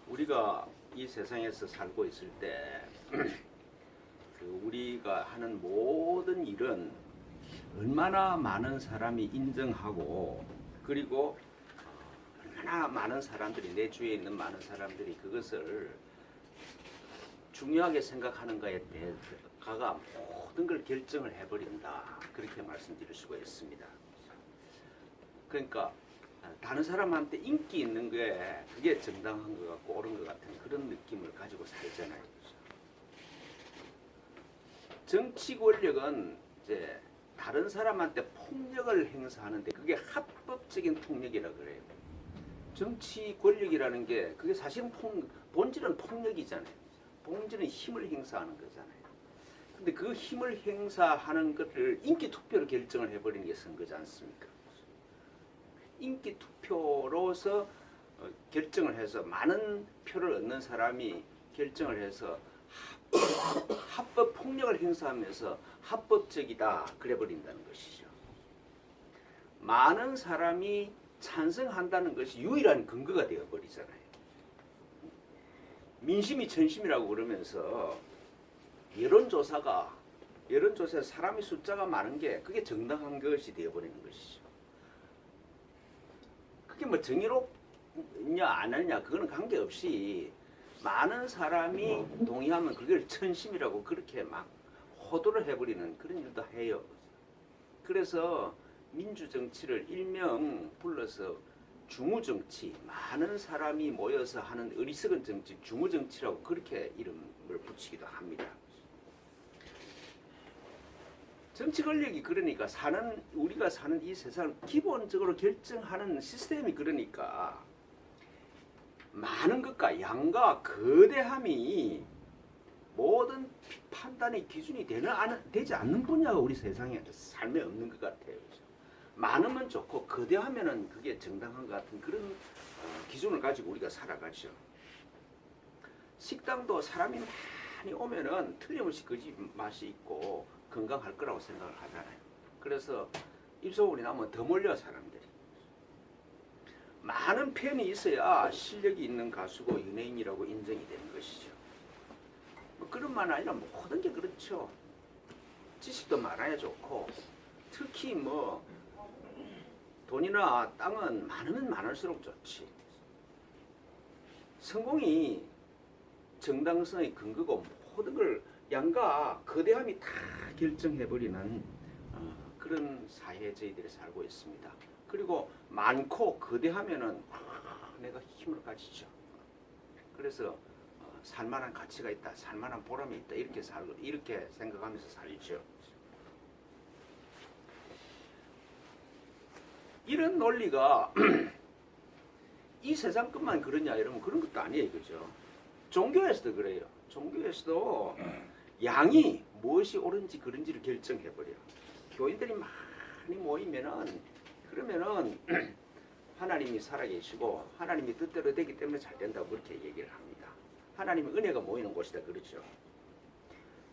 우리가 이 세상에서 살고 있을 때 우리가 하는 모든 일은 얼마나 많은 사람이 인정하고, 그리고 얼마나 많은 사람들이, 내 주위에 있는 많은 사람들이 그것을 중요하게 생각하는가에 대해서가 모든 걸 결정을 해버린다, 그렇게 말씀드릴 수가 있습니다. 그러니까 다른 사람한테 인기 있는 게 그게 정당한 것 같고 옳은 것 같은 그런 느낌을 가지고 살잖아요. 정치 권력은 이제 다른 사람한테 폭력을 행사하는데 그게 합법적인 폭력이라 그래요. 정치 권력이라는 게 그게 사실은 본질은 폭력이잖아요. 본질은 힘을 행사하는 거잖아요. 근데 그 힘을 행사하는 것을 인기 투표로 결정을 해버리는 게 선거지 않습니까? 인기 투표로서 결정을 해서 많은 표를 얻는 사람이 결정을 해서 합법 폭력을 행사하면서 합법적이다 그래버린다는 것이죠. 많은 사람이 찬성한다는 것이 유일한 근거가 되어버리잖아요. 민심이 천심이라고 그러면서 여론조사에 사람의 숫자가 많은 게 그게 정당한 것이 되어버리는 것이죠. 그게 뭐 정의롭냐 안 하느냐 그거는 관계없이 많은 사람이 동의하면 그걸 천심이라고 그렇게 막 호도를 해버리는 그런 일도 해요. 그래서 민주정치를 일명 불러서 중우정치, 많은 사람이 모여서 하는 어리석은 정치, 중우정치라고 그렇게 이름을 붙이기도 합니다. 정치 권력이 그러니까 우리가 사는 이 세상을 기본적으로 결정하는 시스템이 그러니까 많은 것과 양과 거대함이 모든 판단의 기준이 되지 않는 분야가 우리 세상에 삶에 없는 것 같아요. 많으면 좋고 거대하면은 그게 정당한 것 같은 그런 기준을 가지고 우리가 살아가죠. 식당도 사람이 많이 오면은 틀림없이 그 집 맛이 있고 건강할 거라고 생각을 하잖아요. 그래서 입소문이 나면 더 몰려 사람들이. 많은 팬이 있어야 실력이 있는 가수고 연예인이라고 인정이 되는 것이죠. 뭐 그런만 아니라 모든 게 그렇죠. 지식도 많아야 좋고, 특히 뭐 돈이나 땅은 많으면 많을수록 좋지. 성공이 정당성의 근거고 모든 걸 양과 거대함이 다 결정해버리는 그런 사회에 저희들이 살고 있습니다. 그리고 많고 거대하면은 내가 힘을 가지죠. 그래서 살만한 가치가 있다, 살만한 보람이 있다 이렇게 생각하면서 살죠. 이런 논리가 이 세상 것만 그러냐 이러면 그런 것도 아니에요, 그죠? 종교에서도 그래요. 종교에서도 양이 무엇이 옳은지 그른지를 결정해버려. 교인들이 많이 모이면은 그러면은 하나님이 살아계시고 하나님이 뜻대로 되기 때문에 잘 된다고 그렇게 얘기를 합니다. 하나님의 은혜가 모이는 곳이다 그렇죠.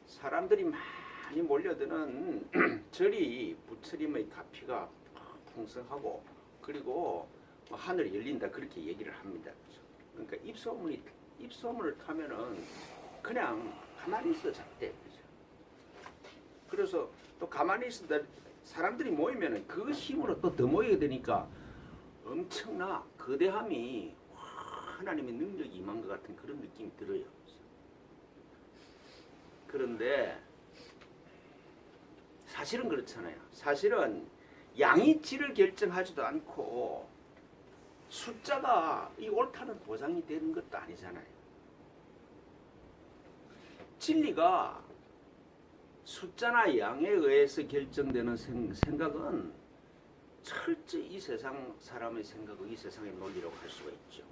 사람들이 많이 몰려드는 절이 부처님의 가피가 풍성하고 그리고 하늘이 열린다 그렇게 얘기를 합니다. 그러니까 입소문을 타면은 그냥 가만히 있어 잡대. 그래서 또 가만히 있으다 사람들이 모이면은 그 힘으로 또 더 모이게 되니까 엄청나 거대함이 하나님의 능력이 임한 것 같은 그런 느낌이 들어요. 그런데 사실은 그렇잖아요. 사실은 양이 질을 결정하지도 않고 숫자가 이 옳다는 보장이 되는 것도 아니잖아요. 진리가 숫자나 양에 의해서 결정되는 생각은 철저히 이 세상 사람의 생각을 이 세상의 논리라고 할 수가 있죠.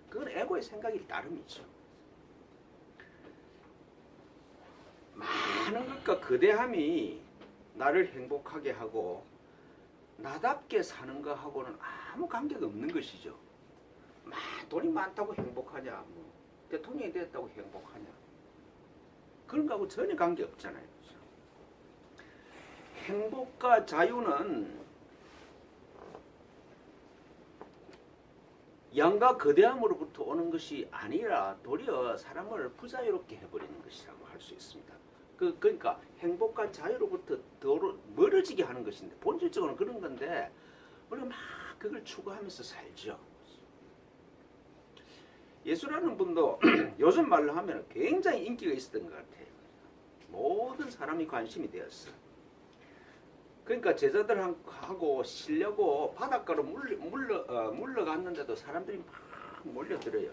그건 에고의 생각일 따름이죠. 많은 것과 거대함이 나를 행복하게 하고 나답게 사는 것하고는 아무 관계가 없는 것이죠. 돈이 많다고 행복하냐, 뭐 대통령이 됐다고 행복하냐, 그런 거하고 전혀 관계 없잖아요. 행복과 자유는 양과 거대함으로부터 오는 것이 아니라 도리어 사람을 부자유롭게 해버리는 것이라고 할 수 있습니다. 그러니까 행복과 자유로부터 더 멀어지게 하는 것인데 본질적으로는 그런 건데 우리가 막 그걸 추구하면서 살죠. 예수라는 분도 요즘 말로 하면 굉장히 인기가 있었던 것 같아요. 모든 사람이 관심이 되었어. 그러니까 제자들하고 쉬려고 바닷가로 물러갔는데도 사람들이 막 몰려들어요.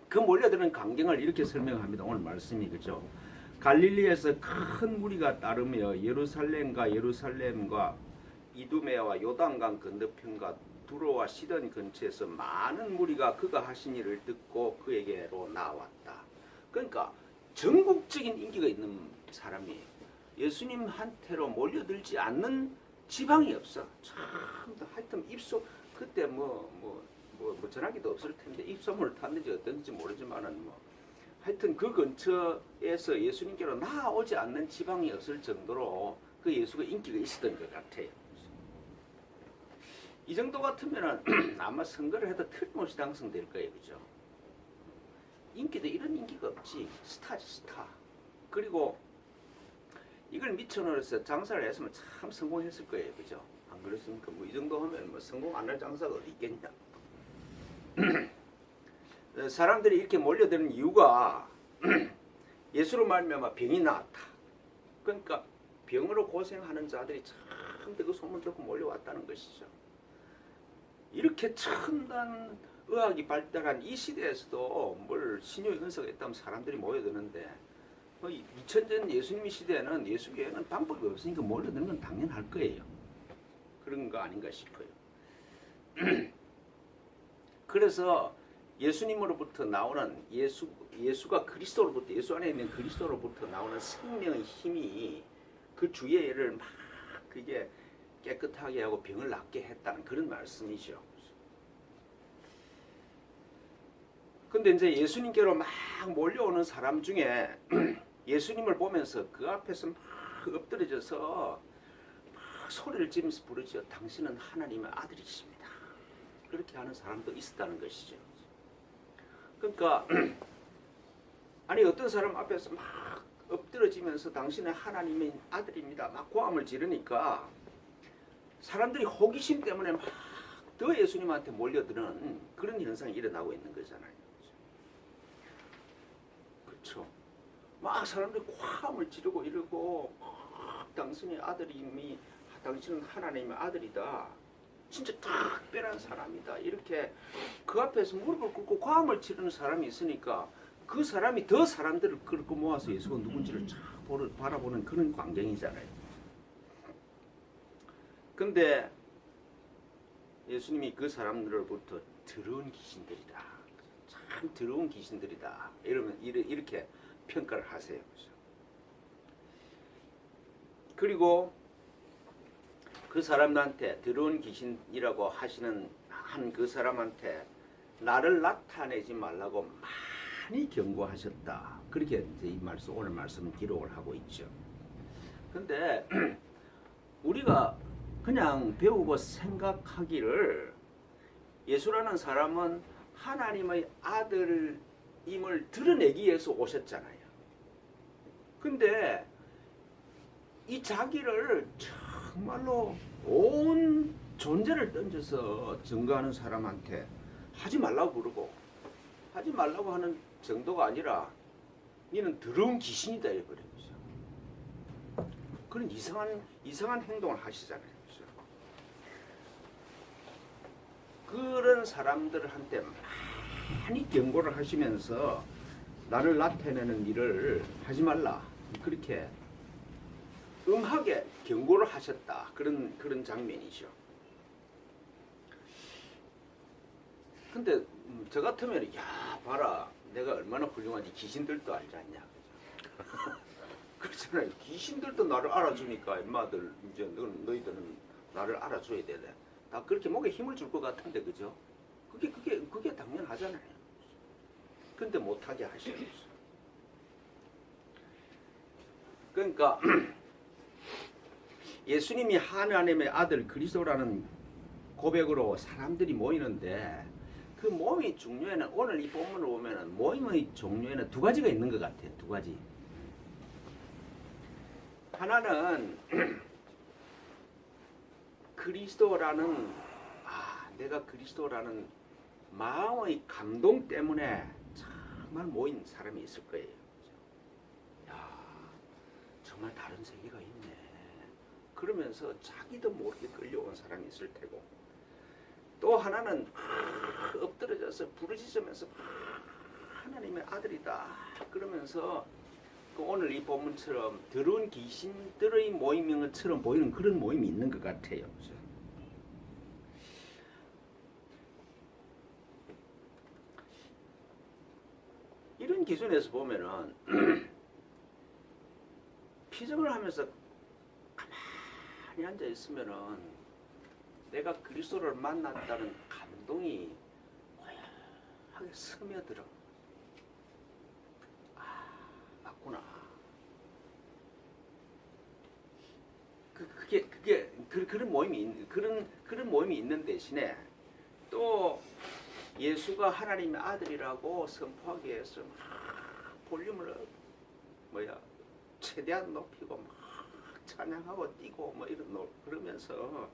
그 몰려드는 광경을 이렇게 설명합니다. 오늘 말씀이 그죠. 갈릴리에서 큰 무리가 따르며 예루살렘과 이두메와 요단강 건너편과 두로와 시돈 근처에서 많은 무리가 그가 하신 일을 듣고 그에게로 나왔다. 그러니까 전국적인 인기가 있는 사람이 예수님한테로 몰려들지 않는 지방이 없어. 참 하여튼 그때 전화기도 없을 텐데 입소문을 탔는지 어떤지 모르지만은 하여튼 그 근처에서 예수님께로 나오지 않는 지방이 없을 정도로 그 예수가 인기가 있었던 것 같아요. 이 정도 같으면은 아마 선거를 해도 틀림없이 당선될 거예요, 그죠? 인기도 이런 인기가 없지. 스타지, 스타. 그리고 이걸 미천원에서 장사를 했으면 참 성공했을 거예요, 그죠? 안 그렇습니까? 이 정도 하면 성공 안 할 장사가 어디 있겠냐? 사람들이 이렇게 몰려드는 이유가 예수로 말미암아 병이 나았다. 그러니까 병으로 고생하는 자들이 참 그 소문 듣고 몰려왔다는 것이죠. 이렇게 첨단 의학이 발달한 이 시대에서도 뭘 신유의 근사가 있다면 사람들이 모여드는데 2000년 예수님의 시대에는 예수교회는 방법이 없으니까 몰려드는 건 당연할 거예요. 그런 거 아닌가 싶어요. 그래서 예수님으로부터 나오는 예수가 그리스도로부터 예수 안에 있는 그리스도로부터 나오는 생명의 힘이 그 주의를 막 그게 깨끗하게 하고 병을 낫게 했다는 그런 말씀이죠. 근데 이제 예수님께로 막 몰려오는 사람 중에 예수님을 보면서 그 앞에서 막 엎드려져서 막 소리를 지르면서 부르죠. 당신은 하나님의 아들이십니다. 그렇게 하는 사람도 있었다는 것이죠. 그러니까 아니 어떤 사람 앞에서 막 엎드려지면서 당신은 하나님의 아들입니다. 막 고함을 지르니까 사람들이 호기심 때문에 막 더 예수님한테 몰려드는 그런 현상이 일어나고 있는 거잖아요. 그렇죠? 막 사람들이 고함을 지르고 이러고 당신의 당신은 하나님의 아들이다. 진짜 특별한 사람이다. 이렇게 그 앞에서 무릎을 꿇고 고함을 치르는 사람이 있으니까 그 사람이 더 사람들을 끌고 모아서 예수가 누군지를 쫙 바라보는 그런 광경이잖아요. 근데 예수님이 그 사람들로부터 더러운 귀신들이다. 참 더러운 귀신들이다. 이렇게 평가를 하세요. 그리고 그 사람들한테 더러운 귀신이라고 한 그 사람한테 나를 나타내지 말라고 많이 경고하셨다. 그렇게 이제 오늘 말씀 기록을 하고 있죠. 근데 우리가 그냥 배우고 생각하기를 예수라는 사람은 하나님의 아들임을 드러내기 위해서 오셨잖아요. 근데 이 자기를 정말로 온 존재를 던져서 증거하는 사람한테 하지 말라고 그러고 하지 말라고 하는 정도가 아니라 너는 더러운 귀신이다 이래버린 거죠. 그런 이상한 행동을 하시잖아요. 그렇죠? 그런 사람들한테 많이 경고를 하시면서 나를 나타내는 일을 하지 말라 그렇게 응하게 경고를 하셨다. 그런 장면이죠. 근데 저 같으면 야 봐라 내가 얼마나 훌륭한지 귀신들도 알지 않냐. 그렇잖아요. 귀신들도 나를 알아주니까 인마들 이제 너희들은 나를 알아줘야 되네. 다 그렇게 목에 힘을 줄 것 같은데 그죠? 그게 당연하잖아요. 근데 못하게 하셔요. 그러니까 예수님이 하나님의 아들 그리스도라는 고백으로 사람들이 모이는데 그 모임의 종류에는 오늘 이 본문을 보면은 모임의 종류에는 두 가지가 있는 것 같아요. 두 가지. 하나는 그리스도라는 내가 그리스도라는 마음의 감동 때문에 정말 모인 사람이 있을 거예요. 야, 정말 다른 세계가 있네. 그러면서 자기도 모르게 끌려온 사람이 있을 테고, 또 하나는 엎드려져서 부르짖으면서 하나님의 아들이다 그러면서 오늘 이 본문처럼 더러운 귀신들의 모임인 것처럼 보이는 그런 모임이 있는 것 같아요. 이런 기준에서 보면은 피정을 하면서 가만히 앉아 있으면은 내가 그리스도를 만났다는 감동이 고요하게 스며들어. 맞구나. 그런 모임이 있는 대신에 또 예수가 하나님의 아들이라고 선포하기 위해서 볼륨을 최대한 높이고 막 찬양하고 뛰고 그러면서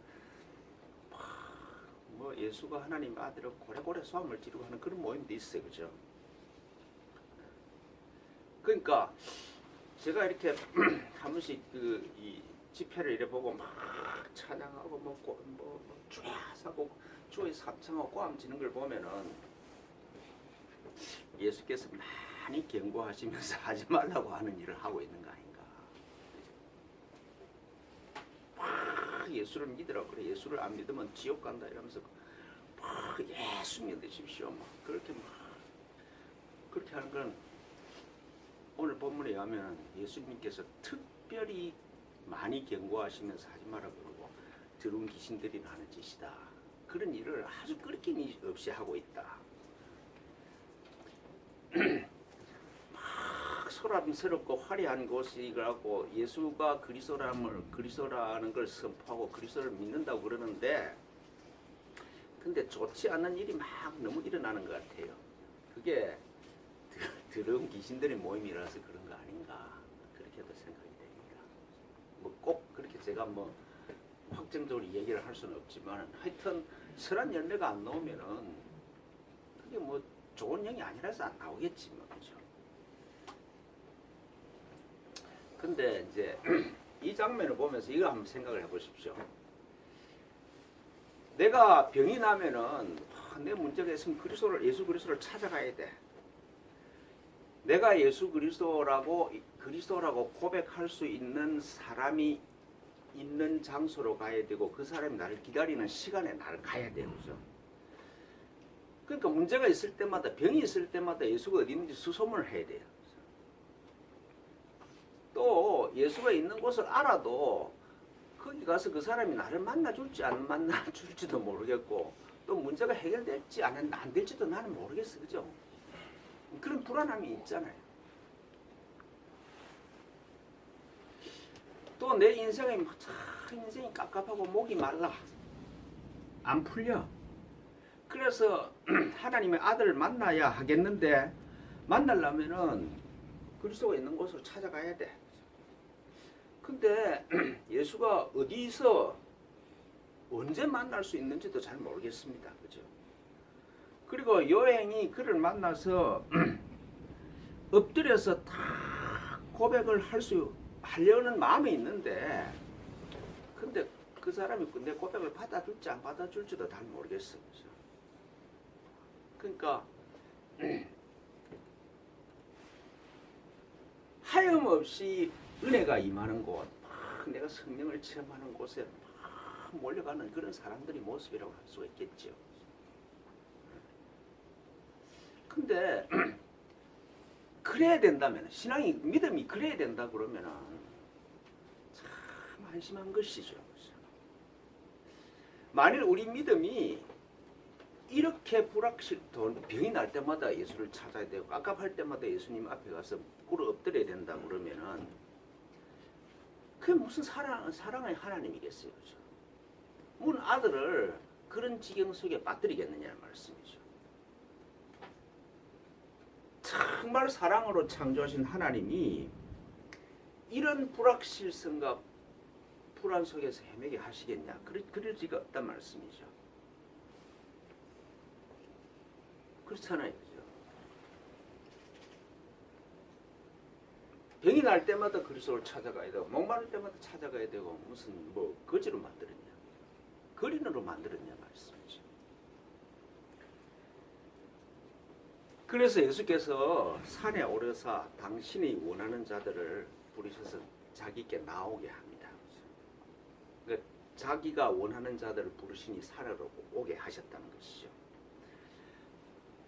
예수가 하나님의 아들을 고래고래 소함을 지르고 하는 그런 모임도 있어요, 그죠? 그러니까 제가 이렇게 한 번씩 이 집회를 이래 보고 막 찬양하고 쫙하고 주의 합창하고 꼬암지는 걸 보면은 예수께서 많이 경고하시면서 하지 말라고 하는 일을 하고 있는 거 아닌가. 예수를 믿으라 그래. 예수를 안 믿으면 지옥 간다 이러면서 예수 믿으십시오. 그렇게 하는 건 오늘 본문에 의하면 예수님께서 특별히 많이 경고하시면서 하지 말라고 그러고 더러운 귀신들이 하는 짓이다. 그런 일을 아주 끄리낌 없이 하고 있다. 막 소란스럽고 화려한 곳이라고 예수가 그리스도라는 걸 선포하고 그리스도를 믿는다고 그러는데, 근데 좋지 않은 일이 막 너무 일어나는 것 같아요. 그게 더러운 귀신들의 모임이라서 그런 거 아닌가, 그렇게도 생각이 됩니다. 꼭 그렇게 제가 확정적으로 얘기를 할 수는 없지만 하여튼 선한 열매가 안 나오면은 그게 좋은 영이 아니라서 안 나오겠지 그죠. 근데 이제 이 장면을 보면서 이거 한번 생각을 해보십시오. 내가 병이 나면은 내 문제가 있으면 예수 그리스도를 찾아가야 돼. 내가 예수 그리스도라고 고백할 수 있는 사람이 있는 장소로 가야 되고 그 사람이 나를 기다리는 시간에 나를 가야 돼요. 그죠? 그러니까 문제가 있을 때마다, 병이 있을 때마다 예수가 어디 있는지 수소문을 해야 돼요. 또 예수가 있는 곳을 알아도 거기 가서 그 사람이 나를 만나줄지 안 만나줄지도 모르겠고, 또 문제가 해결될지 안 될지도 나는 모르겠어. 그죠? 그런 불안함이 있잖아요. 또 내 인생이 인생이 깝깝하고 목이 말라, 안 풀려. 그래서 하나님의 아들을 만나야 하겠는데, 만나려면은 그리스도가 있는 곳으로 찾아가야 돼. 근데 예수가 어디서 언제 만날 수 있는지도 잘 모르겠습니다. 그죠? 그리고 여행이 그를 만나서 엎드려서 다 고백을 하려는 마음이 있는데, 근데 그 사람이 내 고백을 받아줄지 안 받아줄지도 잘 모르겠어요. 그러니까 하염없이 은혜가 임하는 곳, 내가 성령을 체험하는 곳에 몰려가는 그런 사람들의 모습이라고 할 수가 있겠죠. 근데 그래야 된다면, 믿음이 그래야 된다 그러면은 참 한심한 것이죠. 만일 우리 믿음이 이렇게 병이 날 때마다 예수를 찾아야 되고 깝깝할 때마다 예수님 앞에 가서 꿇어 엎드려야 된다 그러면은 그게 무슨 사랑의 하나님이겠어요. 그렇죠? 문 아들을 그런 지경 속에 빠뜨리겠느냐는 말씀이죠. 정말 사랑으로 창조하신 하나님이 이런 불확실성과 불안 속에서 헤매게 하시겠냐? 그럴 리가 없단 말씀이죠. 그렇잖아요. 그죠? 병이 날 때마다 그리스도를 찾아가야 되고 목마를 때마다 찾아가야 되고 무슨 뭐 거지로 만들었냐? 거린으로 만들었냐 말씀이죠. 그래서 예수께서 산에 오르사 당신이 원하는 자들을 부르셔서 자기께 나오게 합니다. 그러니까 자기가 원하는 자들을 부르시니 산으로 오게 하셨다는 것이죠.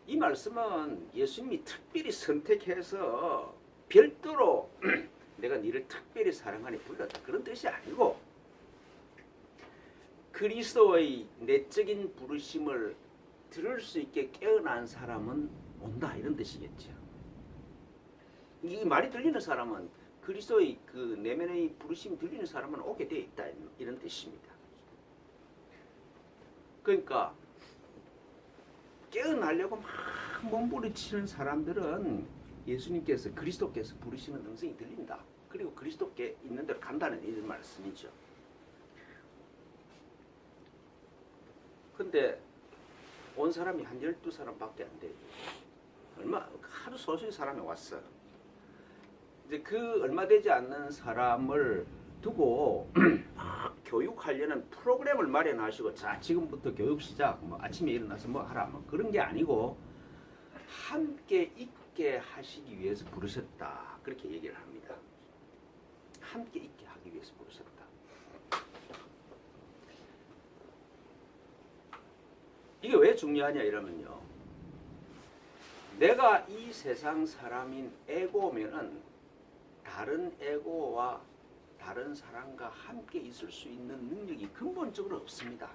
이 말씀은 예수님이 특별히 선택해서 별도로 내가 너를 특별히 사랑하니 불렀다 그런 뜻이 아니고 그리스도의 내적인 부르심을 들을 수 있게 깨어난 사람은 온다 이런 뜻이겠죠. 이 말이 들리는 사람은 그리스도의 그 내면의 부르심이 들리는 사람은 오게 돼 있다 이런 뜻입니다. 그러니까 깨어나려고 막 몸부림치는 사람들은 예수님께서 그리스도께서 부르시는 음성이 들린다. 그리고 그리스도께 있는 대로 간다는 이런 말씀이죠. 근데 온 사람이 한 12사람밖에 안 돼요. 하루 소수의 사람이 왔어. 이제 그 얼마 되지 않는 사람을 두고 교육하려는 프로그램을 마련하시고 자 지금부터 교육 시작 뭐 아침에 일어나서 뭐 하라 뭐 그런 게 아니고 함께 있게 하시기 위해서 부르셨다 그렇게 얘기를 합니다. 함께 있게 하기 위해서 부르셨다. 이게 왜 중요하냐 이러면요. 내가 이 세상 사람인 에고면은 다른 에고와 다른 사람과 함께 있을 수 있는 능력이 근본적으로 없습니다.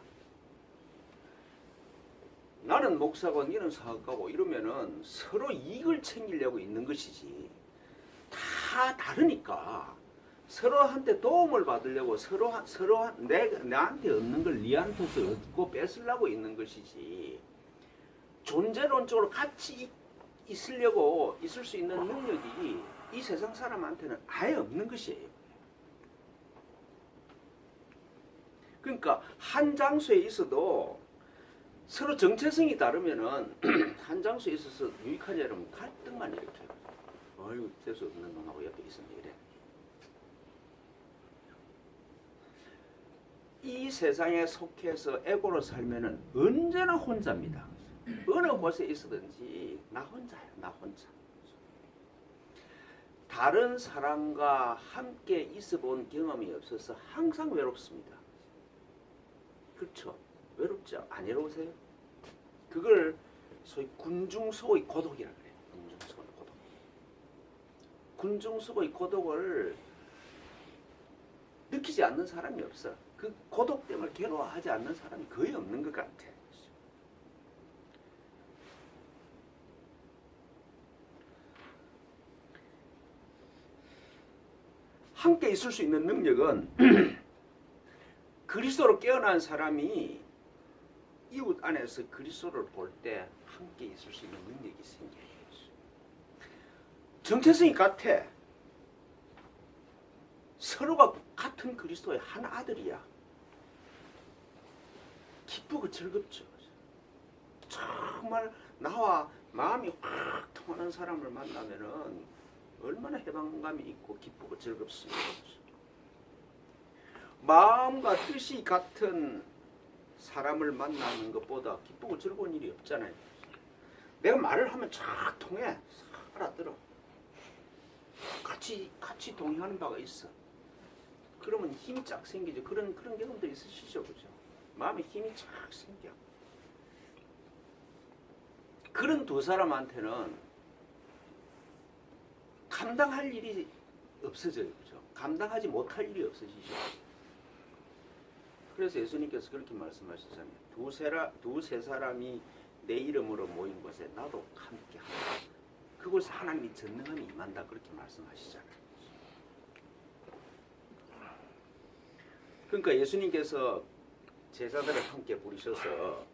나는 목사고 너는 사업가고 이러면은 서로 이익을 챙기려고 있는 것이지 다 다르니까 서로한테 도움을 받으려고 서로 나한테 없는 걸 니한테서 얻고 뺏으려고 있는 것이지 존재론적으로 같이 있으려고 있을 수 있는 능력이 이 세상 사람한테는 아예 없는 것이에요. 그러니까 한 장소에 있어도 서로 정체성이 다르면은 한 장소에 있어서 유익하냐 이러면 갈등만 이렇게 어이구 재수 없는 놈하고 옆에 있으면 이래. 이 세상에 속해서 에고로 살면은 언제나 혼자입니다. 어느 곳에 있어든지 나 혼자예요. 나 혼자. 다른 사람과 함께 있어 본 경험이 없어서 항상 외롭습니다. 그렇죠? 외롭죠? 안 외로우세요? 그걸 소위 군중소의 고독이라고 그래요. 군중소의 고독. 군중소의 고독을 느끼지 않는 사람이 없어. 그 고독 때문에 괴로워하지 않는 사람이 거의 없는 것 같아. 함께 있을 수 있는 능력은 그리스도로 깨어난 사람이 이웃 안에서 그리스도를 볼 때 함께 있을 수 있는 능력이 생겨요. 정체성이 같아. 서로가 같은 그리스도의 한 아들이야. 기쁘고 즐겁죠. 정말 나와 마음이 확 통하는 사람을 만나면은 얼마나 해방감이 있고 기쁘고 즐겁습니까? 마음과 뜻이 같은 사람을 만나는 것보다 기쁘고 즐거운 일이 없잖아요. 내가 말을 하면 쫙 통해. 알아들어. 같이 동의하는 바가 있어. 그러면 힘이 쫙 생기죠. 그런 경험도 있으시죠, 그죠? 마음에 힘이 쫙 생겨. 그런 두 사람한테는 감당할 일이 없어져요, 그죠? 감당하지 못할 일이 없어지죠. 그래서 예수님께서 그렇게 말씀하시잖아요. 두세 사람이 내 이름으로 모인 곳에 나도 함께 한다. 그곳에 하나님이 전능함이 임한다. 그렇게 말씀하시잖아요. 그러니까 예수님께서 제자들을 함께 부르셔서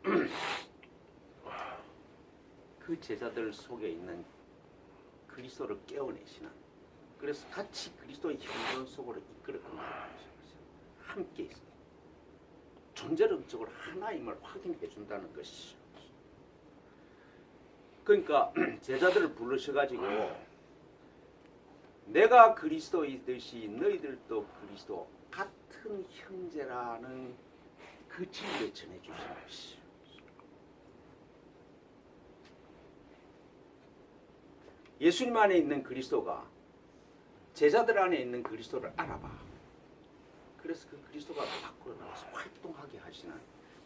그 제자들 속에 있는 그리스도를 깨어내시는, 그래서 같이 그리스도의 형상 속으로 이끌어간다는 것이죠. 함께 있어요. 존재론적으로 하나임을 확인해 준다는 것이죠. 그러니까 제자들을 부르셔가지고 내가 그리스도이듯이 너희들도 그리스도 같은 형제라는 그 진리를 전해주시는 것이죠. 예수님 안에 있는 그리스도가 제자들 안에 있는 그리스도를 알아봐. 그래서 그 그리스도가 밖으로 나와서 활동하게 하시는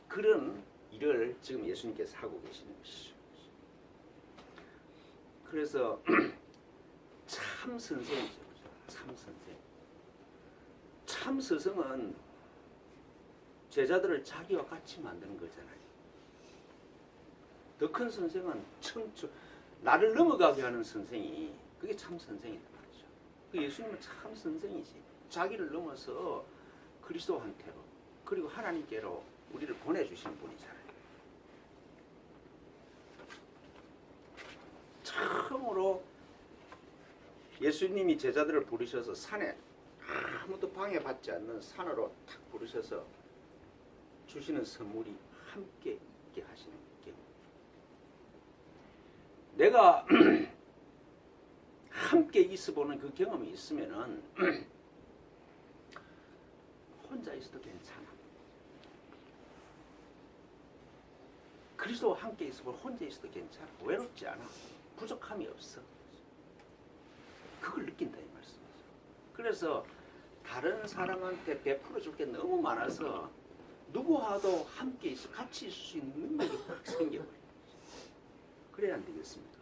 그런 일을 지금 예수님께서 하고 계시는 것이죠. 그래서 참 선생이죠. 참 선생. 참 스승은 제자들을 자기와 같이 만드는 거잖아요. 더 큰 선생은 나를 넘어가게 하는 선생이, 그게 참 선생이란 말이죠. 그 예수님은 참 선생이지. 자기를 넘어서 그리스도한테로 그리고 하나님께로 우리를 보내주시는 분이잖아요. 처음으로 예수님이 제자들을 부르셔서 산에, 아무도 방해받지 않는 산으로 탁 부르셔서 주시는 선물이 함께 있게 하시는 경우. 내가 함께 있어보는 그 경험이 있으면은 혼자 있어도 괜찮아. 그리스도와 함께 있어보면 혼자 있어도 괜찮아. 외롭지 않아. 부족함이 없어. 그걸 느낀다 이 말씀이죠. 그래서 다른 사람한테 베풀어 줄 게 너무 많아서 누구와도 함께 있어 같이 있을 수 있는 능력이 확 생겨버려요. 그래야 안 되겠습니까?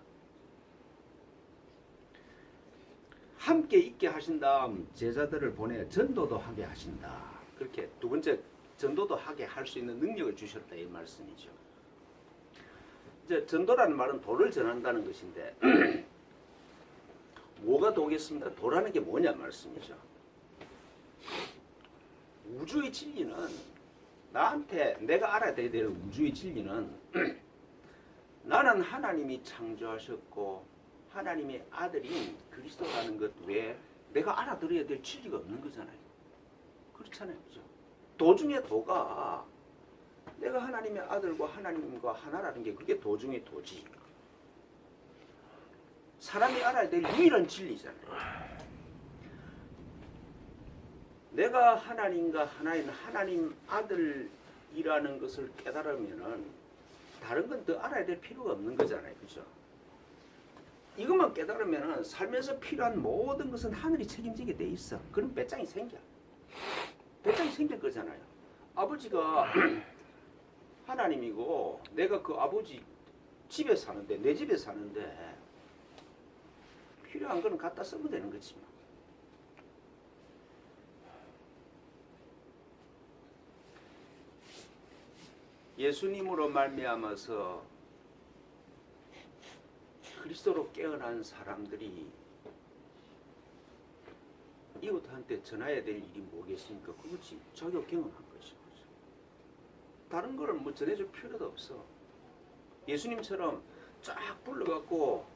함께 있게 하신 다음 제자들을 보내 전도도 하게 하신다. 그렇게 두 번째, 전도도 하게 할 수 있는 능력을 주셨다 이 말씀이죠. 이제 전도라는 말은 도를 전한다는 것인데 뭐가 도겠습니까? 도라는 게 뭐냐 말씀이죠. 우주의 진리는, 나한테 내가 알아야 될 우주의 진리는 나는 하나님이 창조하셨고 하나님의 아들인 그리스도라는 것 외에 내가 알아들어야 될 진리가 없는 거잖아요. 그렇잖아요. 그죠? 도 중에 도가 내가 하나님의 아들과 하나님과 하나라는 게, 그게 도 중에 도지. 사람이 알아야 될 유일한 진리잖아요. 내가 하나님과 하나인 하나님 아들이라는 것을 깨달으면은 다른 건 더 알아야 될 필요가 없는 거잖아요. 그죠? 이것만 깨달으면은 삶에서 필요한 모든 것은 하늘이 책임지게 돼 있어. 그럼 배짱이 생겨. 배짱이 생길 거잖아요. 아버지가 하나님이고 내가 그 아버지 집에 사는데, 내 집에 사는데 필요한 거는 갖다 쓰면 되는 거지. 예수님으로 말미암아서 그리스도로 깨어난 사람들이 이웃한테 전해야 될 일이 뭐겠습니까? 그것이 자기가 경험한 것이죠. 다른 거를 뭐 전해줄 필요도 없어. 예수님처럼 쫙 불러갖고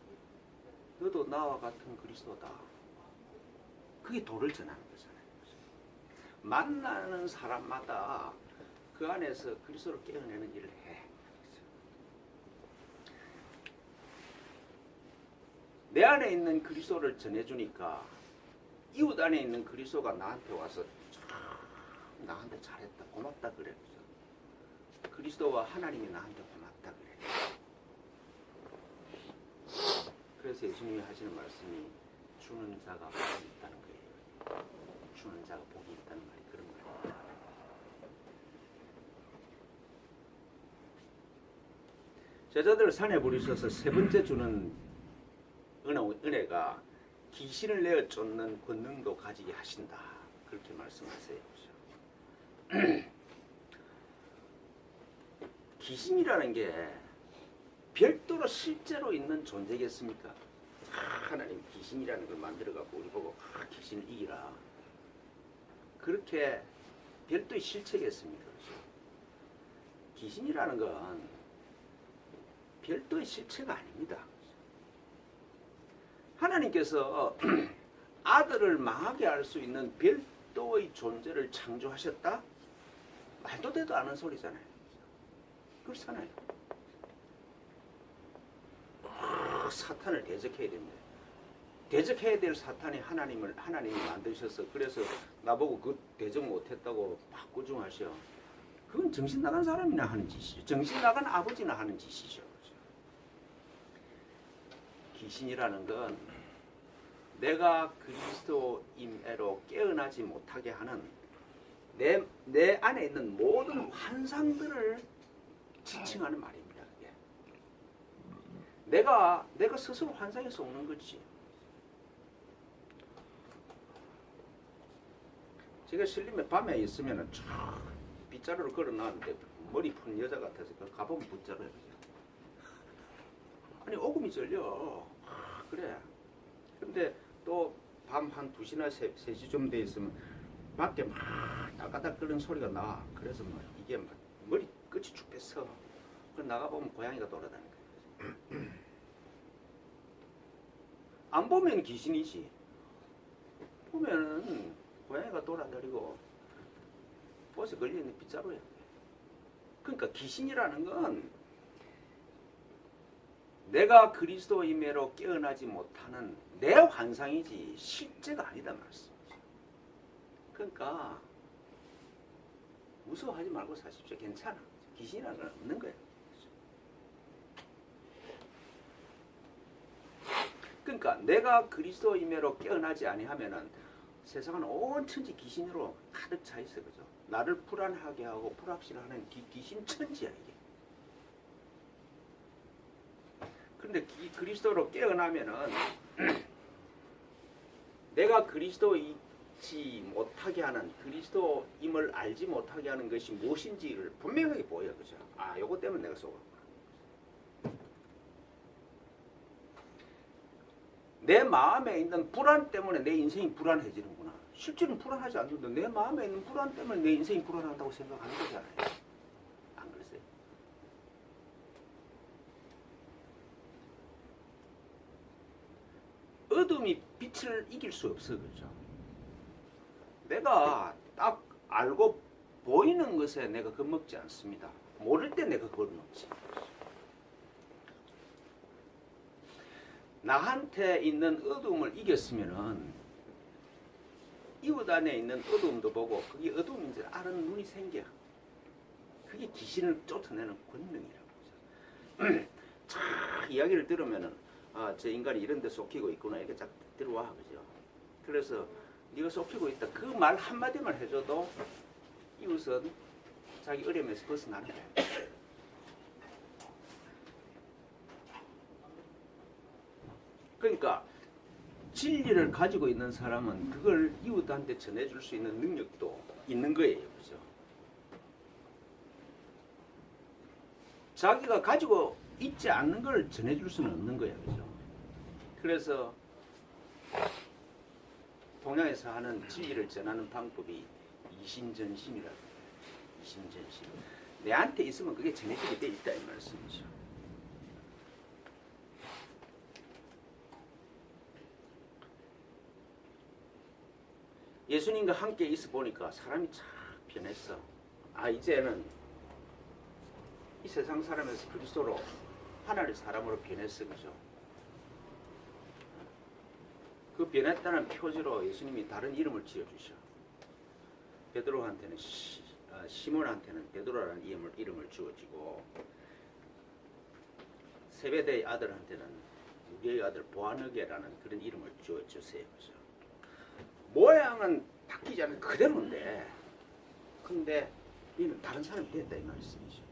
너도 나와 같은 그리스도다. 그게 도를 전하는 거잖아요. 만나는 사람마다 그 안에서 그리스도를 깨어내는 일을 해. 내 안에 있는 그리스도를 전해주니까 이웃 안에 있는 그리스도가 나한테 와서 나한테 잘했다, 고맙다 그래. 그리스도와 하나님이 나한테 고맙다 그래. 그래서 예수님이 하시는 말씀이 주는 자가 복이 있다는 거예요. 주는 자가 복이 있다는 말이 그런 말입니다. 제자들을 산에 부르셔서 세 번째 주는 은혜가 귀신을 내어 쫓는 권능도 가지게 하신다. 그렇게 말씀하세요. 귀신이라는 게 별도로 실제로 있는 존재겠습니까? 하나님 귀신이라는 걸 만들어갖고 우리 보고 귀신을 이기라. 그렇게 별도의 실체겠습니까? 귀신이라는 건 별도의 실체가 아닙니다. 하나님께서 아들을 망하게 할 수 있는 별도의 존재를 창조하셨다? 말도 되도 않은 소리잖아요. 그렇잖아요. 사탄을 대적해야 됩니다. 대적해야 될 사탄이 하나님이 만드셔서 그래서 나보고 그 대적 못했다고 바꾸중하셔. 그건 정신 나간 사람이나 하는 짓이죠. 정신 나간 아버지나 하는 짓이죠. 귀신이라는 건 내가 그리스도임애로 깨어나지 못하게 하는 내 안에 있는 모든 환상들을 지칭하는 말입니다. 예. 내가 스스로 환상에서 오는 거지. 제가 실림에 밤에 있으면 쫙 빗자루를 걸어놨는데 머리 푼 여자 같아서 가보면 빗자루야. 아니 오금이 절려. 그래. 근데 또 밤 한 2시나 3시쯤 돼 있으면 밖에 막 따까닥 끓는 소리가 나. 그래서 뭐 이게 막 머리 끝이 축 뺐어. 그 나가보면 고양이가 돌아다니는 거야. 안 보면 귀신이지. 보면은 고양이가 돌아다니고 버스에 걸려있는 빗자루야. 그러니까 귀신이라는 건 내가 그리스도임애로 깨어나지 못하는 내 환상이지 실제가 아니다 말씀이죠. 그러니까 무서워하지 말고 사십시오. 괜찮아. 귀신이라는 건 없는 거예요. 그러니까 내가 그리스도임애로 깨어나지 아니하면은 세상은 온 천지 귀신으로 가득 차 있어. 그죠? 나를 불안하게 하고 불확실하는 귀신 천지야 이게. 그런데 그리스도로 깨어나면은 내가 그리스도이지 못하게 하는 그리스도임을 알지 못하게 하는 것이 무엇인지를 분명하게 보여. 그죠? 아, 요거 때문에 내가 속았구나. 내 마음에 있는 불안 때문에 내 인생이 불안해지는구나. 실제는 불안하지 않는데 내 마음에 있는 불안 때문에 내 인생이 불안하다고 생각하는 거잖아요. 안 그러세요? 어둠이 빛을 이길 수 없어. 그죠? 내가 딱 알고 보이는 것에 내가 겁먹지 않습니다. 모를 때 내가 겁먹지. 나한테 있는 어둠을 이겼으면은 이웃 안에 있는 어둠도 보고 그게 어둠인지 아는 눈이 생겨. 그게 귀신을 쫓아내는 권능이라고. 참 이야기를 들으면은 아, 저 인간이 이런 데 속히고 있구나 이렇게 쫙 들어와. 그죠? 그래서 네가 속히고 있다. 그 말 한마디만 해줘도 이웃은 자기 어려움에서 벗어나는 거야. 그러니까 진리를 가지고 있는 사람은 그걸 이웃한테 전해줄 수 있는 능력도 있는 거예요. 그죠? 자기가 가지고 있지 않는 걸 전해줄 수는 없는 거예요. 그죠? 그래서 동양에서 하는 진리를 전하는 방법이 이심전심이라고 해요. 이심전심. 내한테 있으면 그게 전해지게 돼 있다 이 말씀이죠. 예수님과 함께 있어 보니까 사람이 참 변했어. 아, 이제는 이 세상 사람에서 그리스도로 하나님의 사람으로 변했어. 그죠? 그 변했다는 표지로 예수님이 다른 이름을 지어주셔. 베드로한테는 시몬한테는 베드로라는 이름을 주어지고 세베대의 아들한테는 우리의 아들 보아너게라는 그런 이름을 주어주세요. 그죠? 모양은 바뀌지 않은 그대로인데 근데 이는 다른 사람이 됐다 이 말씀이죠.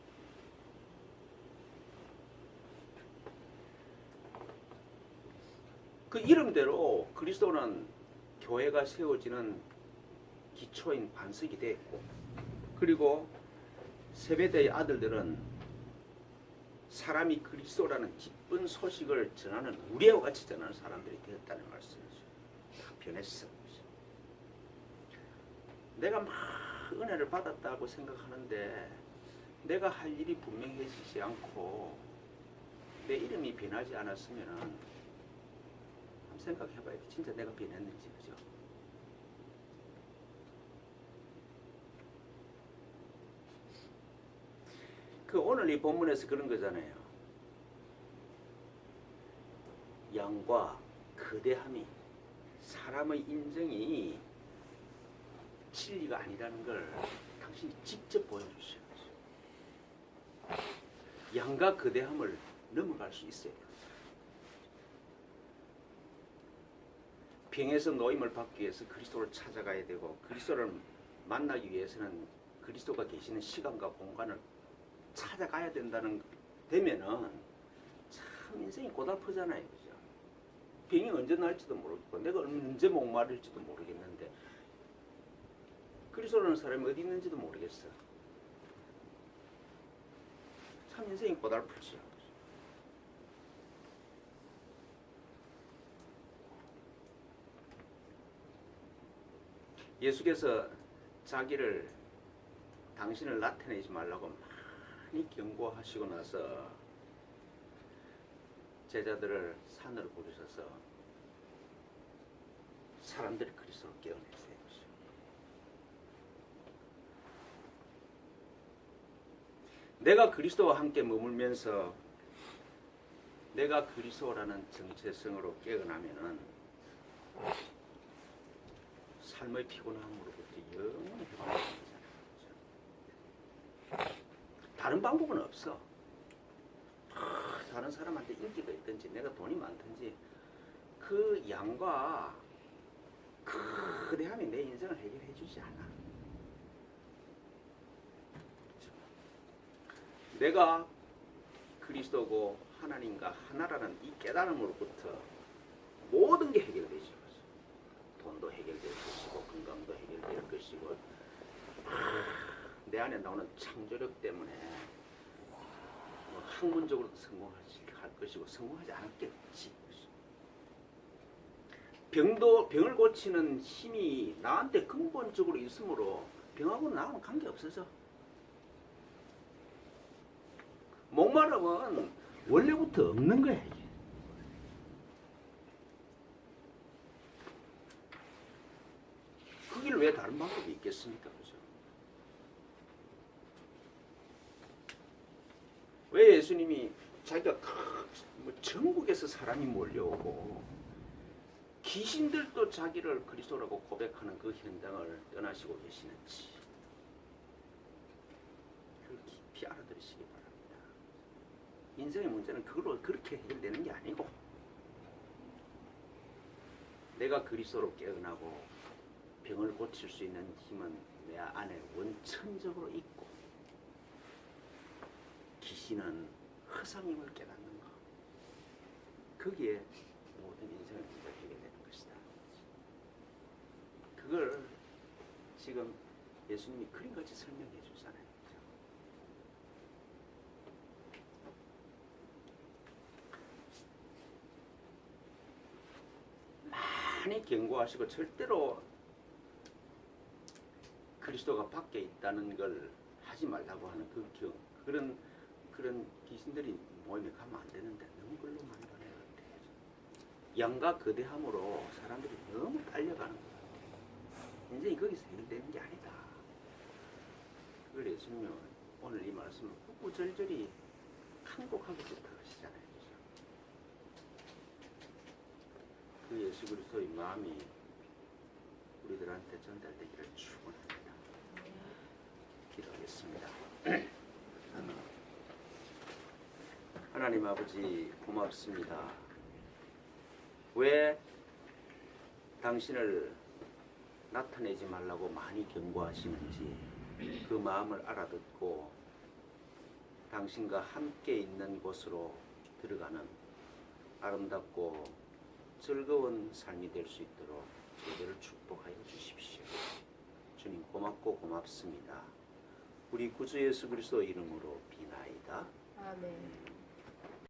그 이름대로 그리스도는 교회가 세워지는 기초인 반석이 됐고 그리고 세베대의 아들들은 사람이 그리스도라는 기쁜 소식을 전하는 우리와 같이 전하는 사람들이 되었다는 말씀이죠. 다 변했어. 내가 막 은혜를 받았다고 생각하는데 내가 할 일이 분명해지지 않고 내 이름이 변하지 않았으면 한번 생각해봐야 돼. 진짜 내가 변했는지. 그죠? 그 오늘 이 본문에서 그런 거잖아요. 양과 거대함이 사람의 인정이 진리가 아니라는 걸 당신이 직접 보여주셔야 돼요. 양과 거대함을 넘어갈 수 있어야 돼요. 병에서 노임을 받기 위해서 그리스도를 찾아가야 되고 그리스도를 만나기 위해서는 그리스도가 계시는 시간과 공간을 찾아가야 된다는 되면은 참 인생이 고달프잖아요. 그죠? 병이 언제 날지도 모르겠고 내가 언제 목마를지도 모르겠는데 그리스도라는 사람이 어디 있는지도 모르겠어. 참 인생이 고달프죠. 예수께서 자기를 당신을 나타내지 말라고 많이 경고하시고 나서 제자들을 산으로 부르셔서 사람들이 그리스도를 깨어냈어요. 내가 그리스도와 함께 머물면서 내가 그리스도라는 정체성으로 깨어나면은 삶의 피곤함으로부터 영원히 해방되잖아요. 다른 방법은 없어. 다른 사람한테 인기가 있든지 내가 돈이 많든지 그 양과 거대함이 내 인생을 해결해 주지 않아. 내가 그리스도고 하나님과 하나라는 이 깨달음으로부터 모든 게 해결되죠. 돈도 해결될 것이고 건강도 해결될 것이고 내 안에 나오는 창조력 때문에 뭐 학문적으로도 성공할 것이고 성공하지 않을 게 없지. 병을 고치는 힘이 나한테 근본적으로 있으므로 병하고 나하고는 관계없어져. 목마름은 원래부터 없는 거야. 이게. 그 길 외에 다른 방법이 있겠습니까? 그죠? 왜 예수님이 자기가 전국에서 사람이 몰려오고 귀신들도 자기를 그리스도라고 고백하는 그 현장을 떠나시고 계시는지 그걸 깊이 알아들으시기 바랍니다. 인생의 문제는 그걸로 그렇게 해결되는 게 아니고 내가 그리스도로 깨어나고 병을 고칠 수 있는 힘은 내 안에 원천적으로 있고 귀신은 허상임을 깨닫는 것. 거기에 모든 인생의 문제가 해결되는 것이다. 그걸 지금 예수님이 그림같이 설명해 주잖아요. 많이 경고하시고 절대로 그리스도가 밖에 있다는 걸 하지 말라고 하는 그런 귀신들이 모임에 가면 안 되는데 너무 글로 많이 가는 것 같아요. 양과 거대함으로 사람들이 너무 딸려가는 것 같아요. 인생이 거기서 해결되는 게 아니다. 그걸 예수님은 오늘 이 말씀을 구구절절히 항복하고 부탁하시잖아요. 그 예수 그리스도의 마음이 우리들한테 전달되기를 축원합니다. 기도하겠습니다. 하나님 아버지 고맙습니다. 왜 당신을 나타내지 말라고 많이 경고하시는지 그 마음을 알아듣고 당신과 함께 있는 곳으로 들어가는 아름답고 즐거운 삶이 될 수 있도록 저희들을 축복하여 주십시오. 주님 고맙고 고맙습니다. 우리 구주 예수 그리스도 이름으로 비나이다. 아멘.